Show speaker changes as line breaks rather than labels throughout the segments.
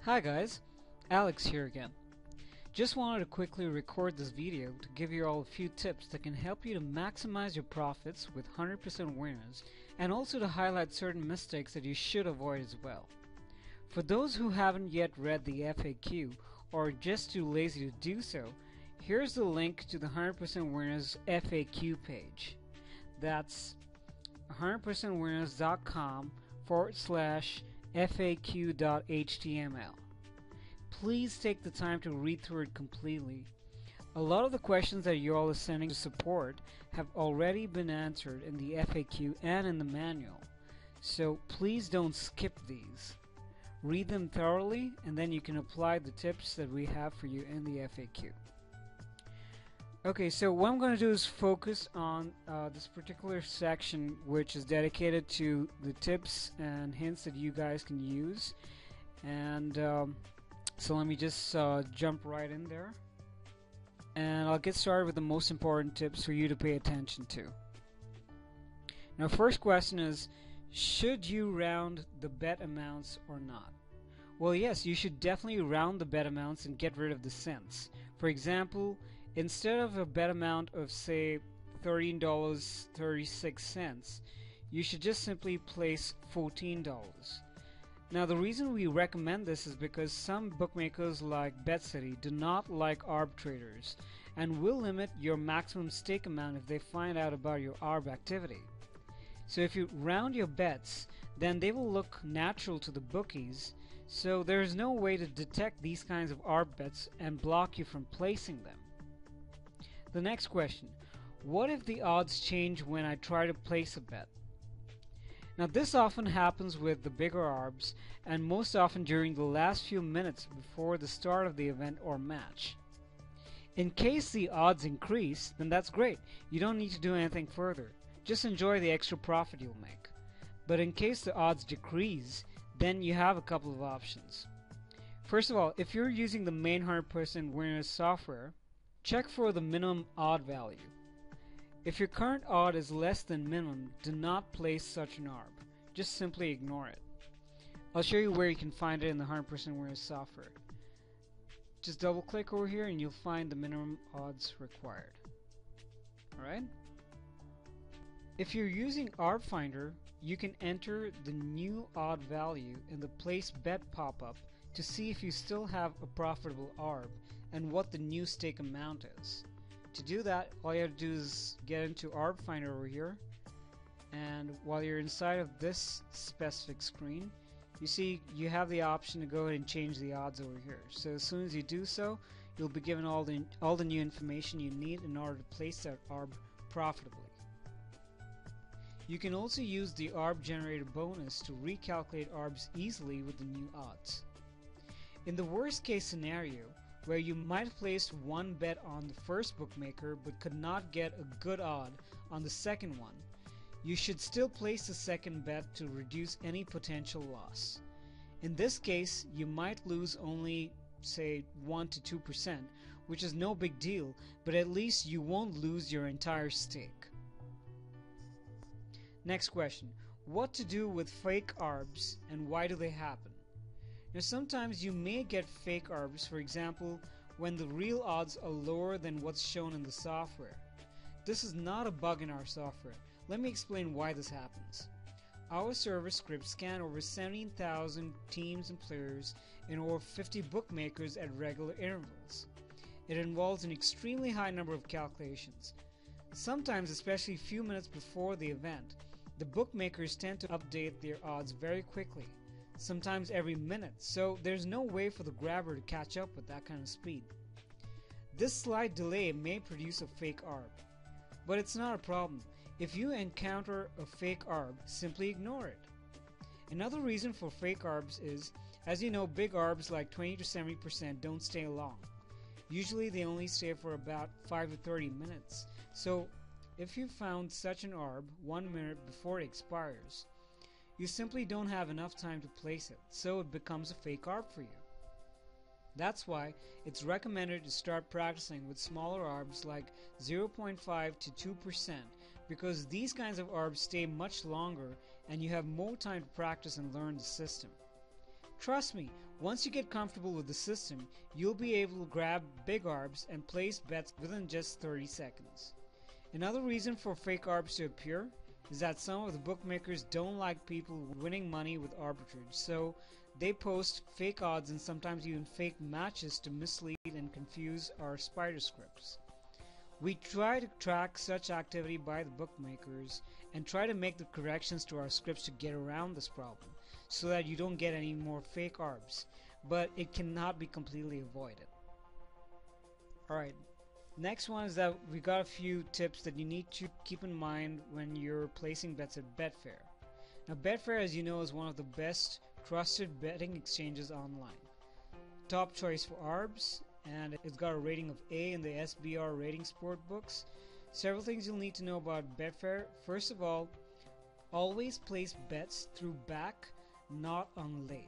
Hi guys, Alex here again. Just wanted to quickly record this video to give you all a few tips that can help you to maximize your profits with 100% winners, and also to highlight certain mistakes that you should avoid as well. For those who haven't yet read the FAQ or are just too lazy to do so, here's the link to the 100% winners FAQ page. That's 100%winners.com/FAQ.html. Please take the time to read through it completely. A lot of the questions that you all are sending to support have already been answered in the FAQ and in the manual, so please don't skip these. Read them thoroughly and then you can apply the tips that we have for you in the FAQ. Okay, so what I'm going to do is focus on this particular section, which is dedicated to the tips and hints that you guys can use. And so let me just jump right in there. And I'll get started with the most important tips for you to pay attention to. Now, first question is, should you round the bet amounts or not? Well, yes, you should definitely round the bet amounts and get rid of the cents. For example, instead of a bet amount of, say, $13.36, you should just simply place $14. Now, the reason we recommend this is because some bookmakers like BetCity do not like ARB traders and will limit your maximum stake amount if they find out about your ARB activity. So if you round your bets, then they will look natural to the bookies, so there is no way to detect these kinds of ARB bets and block you from placing them. The next question, what if the odds change when I try to place a bet? Now, this often happens with the bigger ARBs, and most often during the last few minutes before the start of the event or match. In case the odds increase, then that's great. You don't need to do anything further. Just enjoy the extra profit you'll make. But in case the odds decrease, then you have a couple of options. First of all, if you're using the main 100% winners software, check for the minimum odd value. If your current odd is less than minimum, do not place such an ARB. Just simply ignore it. I'll show you where you can find it in the 100% winners software. Just double click over here and you'll find the minimum odds required. Alright? If you're using ARB Finder, you can enter the new odd value in the place bet pop-up to see if you still have a profitable ARB and what the new stake amount is. To do that, all you have to do is get into ARB Finder over here, and while you're inside of this specific screen, you see you have the option to go ahead and change the odds over here. So as soon as you do so, you'll be given all the new information you need in order to place that ARB profitably. You can also use the ARB generator bonus to recalculate ARBs easily with the new odds. In the worst case scenario, where you might have placed one bet on the first bookmaker but could not get a good odd on the second one, you should still place the second bet to reduce any potential loss. In this case, you might lose only, say, 1 to 2%, which is no big deal, but at least you won't lose your entire stake. Next question, what to do with fake ARBs and why do they happen? Now, sometimes you may get fake ARBs, for example, when the real odds are lower than what's shown in the software. This is not a bug in our software. Let me explain why this happens. Our server scripts scan over 17,000 teams and players in over 50 bookmakers at regular intervals. It involves an extremely high number of calculations. Sometimes, especially a few minutes before the event, the bookmakers tend to update their odds very quickly, sometimes every minute, so there's no way for the grabber to catch up with that kind of speed. This slight delay may produce a fake ARB, but it's not a problem. If you encounter a fake ARB, simply ignore it. Another reason for fake ARBs is, as you know, big ARBs like 20 to 70% don't stay long. Usually they only stay for about 5 to 30 minutes, so if you found such an ARB 1 minute before it expires, you simply don't have enough time to place it, so it becomes a fake ARB for you. That's why it's recommended to start practicing with smaller ARBs like 0.5 to 2%, because these kinds of ARBs stay much longer and you have more time to practice and learn the system. Trust me, Once you get comfortable with the system, you'll be able to grab big arbs and place bets within just 30 seconds. Another reason for fake arbs to appear is that some of the bookmakers don't like people winning money with arbitrage, so they post fake odds and sometimes even fake matches to mislead and confuse our spider scripts. We try to track such activity by the bookmakers and try to make the corrections to our scripts to get around this problem so that you don't get any more fake arbs, but it cannot be completely avoided. Alright, next one is that we got a few tips that you need to keep in mind when you're placing bets at Betfair. Now Betfair, as you know, is one of the best trusted betting exchanges online. Top choice for arbs, and it's got a rating of A in the SBR rating sport books. Several things you'll need to know about Betfair. First of all, always place bets through back, not on lay.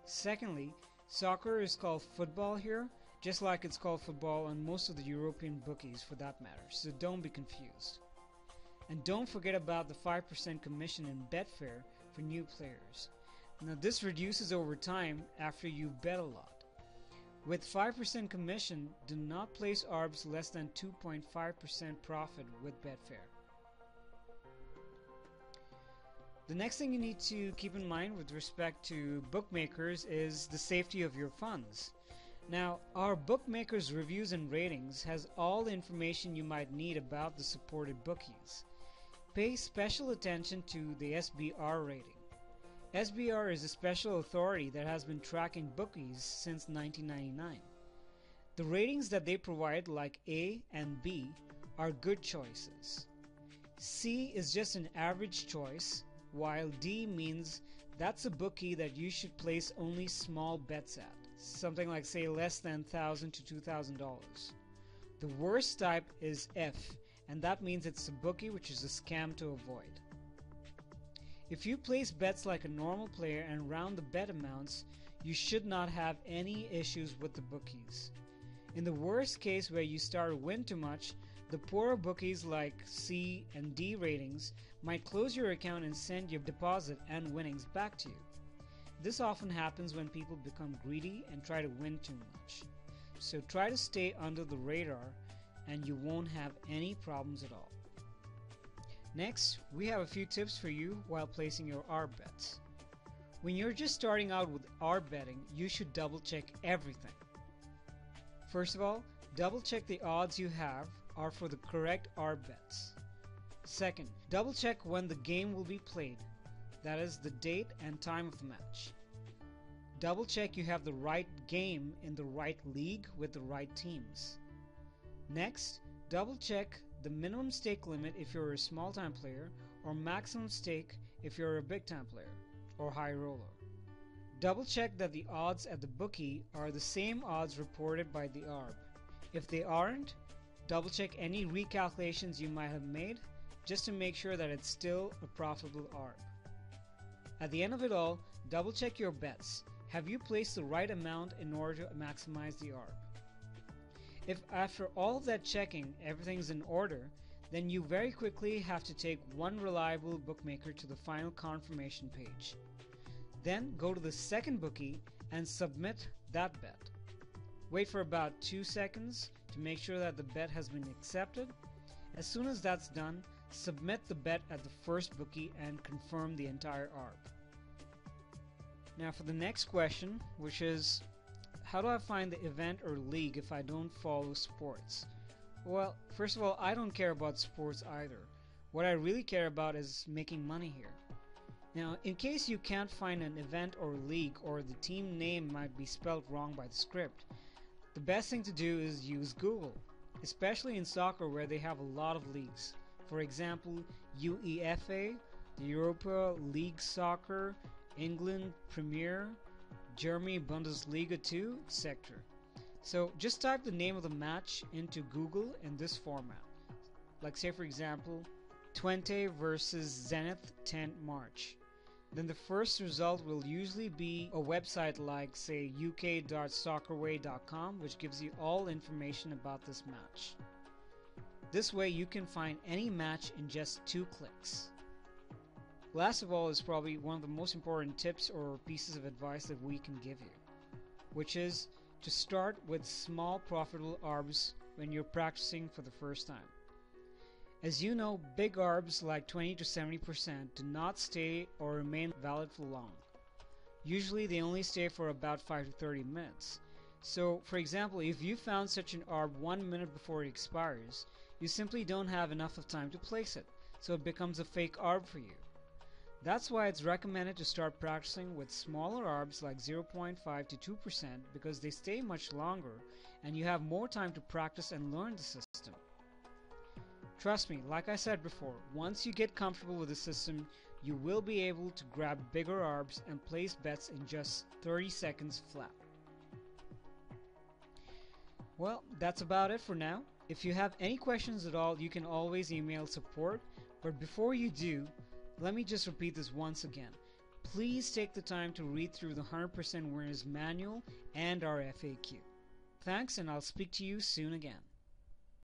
Secondly, soccer is called football here, just like it's called football on most of the European bookies for that matter, so don't be confused. And don't forget about the 5% commission in Betfair for new players. Now this reduces over time after you bet a lot. With 5% commission, do not place arbs less than 2.5% profit with Betfair. The next thing you need to keep in mind with respect to bookmakers is the safety of your funds. Now, our bookmakers' reviews and ratings has all the information you might need about the supported bookies. Pay special attention to the SBR rating. SBR is a special authority that has been tracking bookies since 1999. The ratings that they provide, like A and B, are good choices. C is just an average choice, while D means that's a bookie that you should place only small bets at, something like say less than $1,000 to $2,000. The worst type is F, and that means it's a bookie which is a scam to avoid. If you place bets like a normal player and round the bet amounts, you should not have any issues with the bookies. In the worst case where you start to win too much, the poorer bookies like C and D ratings might close your account and send your deposit and winnings back to you. This often happens when people become greedy and try to win too much. So try to stay under the radar and you won't have any problems at all. Next, we have a few tips for you while placing your ARB bets. When you're just starting out with ARB betting, you should double check everything. First of all, double check the odds you have are for the correct ARB bets. Second, double check when the game will be played, that is the date and time of the match. Double check you have the right game in the right league with the right teams. Next, double check the minimum stake limit if you're a small time player or maximum stake if you're a big time player or high roller. Double check that the odds at the bookie are the same odds reported by the ARB. If they aren't, double check any recalculations you might have made just to make sure that it's still a profitable ARB. At the end of it all, double check your bets. Have you placed the right amount in order to maximize the ARB? If after all of that checking everything's in order, then you very quickly have to take one reliable bookmaker to the final confirmation page. Then go to the second bookie and submit that bet. Wait for about 2 seconds to make sure that the bet has been accepted. As soon as that's done, submit the bet at the first bookie and confirm the entire ARB. Now for the next question, which is, how do I find the event or league if I don't follow sports? Well, first of all, I don't care about sports either. What I really care about is making money here. Now, in case you can't find an event or league or the team name might be spelled wrong by the script, the best thing to do is use Google, especially in soccer where they have a lot of leagues. For example, UEFA, the Europa League Soccer, England Premier, Germany Bundesliga 2, etc. So just type the name of the match into Google in this format. Like say for example, Twente versus Zenit 10 March. Then the first result will usually be a website like say uk.soccerway.com, which gives you all information about this match. This way you can find any match in just 2 clicks. Last of all is probably one of the most important tips or pieces of advice that we can give you. which is to start with small profitable ARBs when you're practicing for the first time. As you know, big ARBs like 20 to 70% do not stay or remain valid for long. Usually they only stay for about 5 to 30 minutes. So, for example, if you found such an ARB 1 minute before it expires, you simply don't have enough of time to place it, so it becomes a fake ARB for you. That's why it's recommended to start practicing with smaller ARBs like 0.5 to 2% because they stay much longer and you have more time to practice and learn the system. Trust me, like I said before, once you get comfortable with the system, you will be able to grab bigger ARBs and place bets in just 30 seconds flat. Well, that's about it for now. If you have any questions at all, you can always email support, but before you do, let me just repeat this once again. Please take the time to read through the 100% Winners Manual and our FAQ. Thanks, and I'll speak to you soon again.